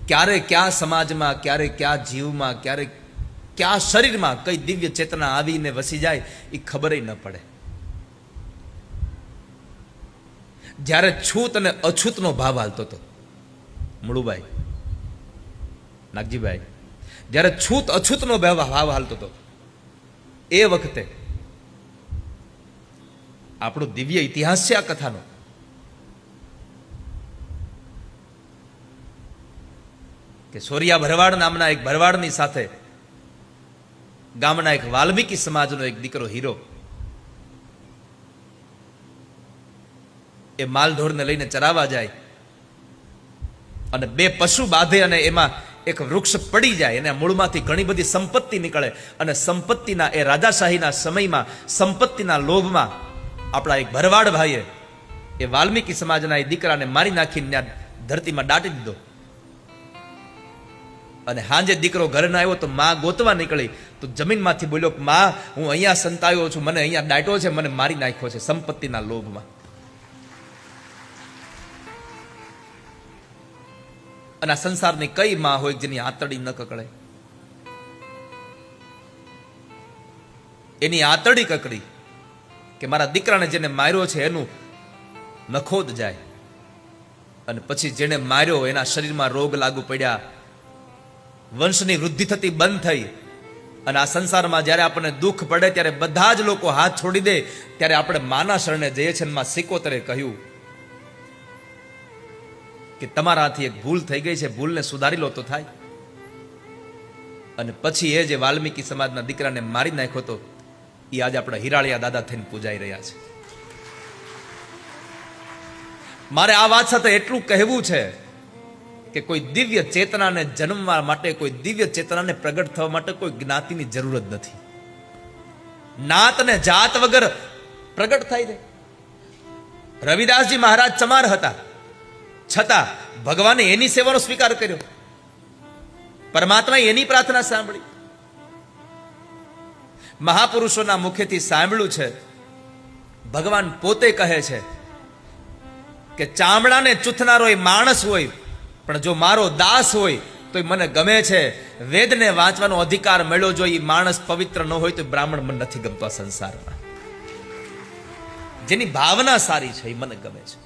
ક્યારે ક્યાં સમાજમાં, ક્યારે ક્યાં જીવમાં, ક્યારે ક્યાં શરીરમાં કઈ દિવ્ય ચેતના આવીને વસી જાય એ ખબર ન પડે. જ્યારે છૂત અને અછૂતનો ભાવ હાલતો હતો, મુળુભાઈ, નાગજીભાઈ, જ્યારે છૂત અછૂતનો ભાવ હાલતો હતો એ વખતે આપણો દિવ્ય ઇતિહાસ છે આ કથાનો. કે સોરિયા ભરવાડ નામના એક ભરવાડની સાથે ગામના એક વાલ્મીકી સમાજનો એક દીકરો હીરો એ માલઢોરને લઈને ચરાવવા જાય અને બે પશુ બાંધે અને એમાં એક વૃક્ષ પડી જાય અને મૂળમાંથી ઘણી બધી સંપત્તિ નીકળે અને સંપત્તિના એ રાજાશાહીના સમયમાં સંપત્તિના લોભમાં આપણા એક ભરવાડ ભાઈએ એ વાલ્મીકી સમાજના એ દીકરાને મારી નાખીને ત્યાં ધરતીમાં દાટી દીધો. અને હાંજે દીકરો ઘરે ના આવ્યો તો માં ગોતવા નીકળી તો જમીનમાંથી બોલ્યો, માં હું અહીંયા સંતાયો છું, મને અહીંયા દાટ્યો છે, મને મારી નાખ્યો છે સંપત્તિના લોભમાં. અને આ સંસારની કઈ માં હોય જેની આંતરડી ન કકડે? એની આંતરડી કકડી કે મારા દીકરાને જેને માર્યો છે એનું નખોદ જાય. અને પછી જેને માર્યો એના શરીરમાં રોગ લાગુ પડ્યા, વંશની વૃદ્ધિ થતી બંધ થઈ. અને આ સંસારમાં જ્યારે આપણને દુઃખ પડે ત્યારે બધા જ લોકો હાથ છોડી દે ત્યારે આપણે માના શરણે જઈએ છીએ. માં સિકોતરે કહ્યું કે તમારાથી એક ભૂલ થઈ ગઈ છે, ભૂલને સુધારી લો તો થાય. અને પછી એ જે વાલ્મીકી સમાજના દીકરાને મારી નાખ્યો હતો એ આજે આપણા હિરાળિયા દાદા થઈને પૂજાઈ રહ્યા છે. મારે આ વાત સાથે એટલું કહેવું છે કે કોઈ દિવ્ય ચેતનાને જન્મવા માટે, કોઈ દિવ્ય ચેતનાને પ્રગટ થવા માટે કોઈ જ્ઞાતિની જરૂર જ નથી. નાત અને જાત વગર પ્રગટ થાય છે. રવિદાસજી મહારાજ ચમાર હતા, છતાં ભગવાને એની સેવાનો સ્વીકાર કર્યો, પરમાત્માએ એની પ્રાર્થના સાંભળી. મહાપુરુષોના મુખેથી સાંભળ્યું છે, ભગવાન પોતે કહે છે કે ચામડાને ચૂથનારો એ માણસ હોય પણ જો મારો દાસ હોય તો મને ગમે છે. વેદને વાંચવાનો અધિકાર મળ્યો, જો એ માણસ પવિત્ર ન હોય તો બ્રાહ્મણ મને નથી ગમતો. આ સંસારમાં જેની ભાવના સારી છે એ મને ગમે છે.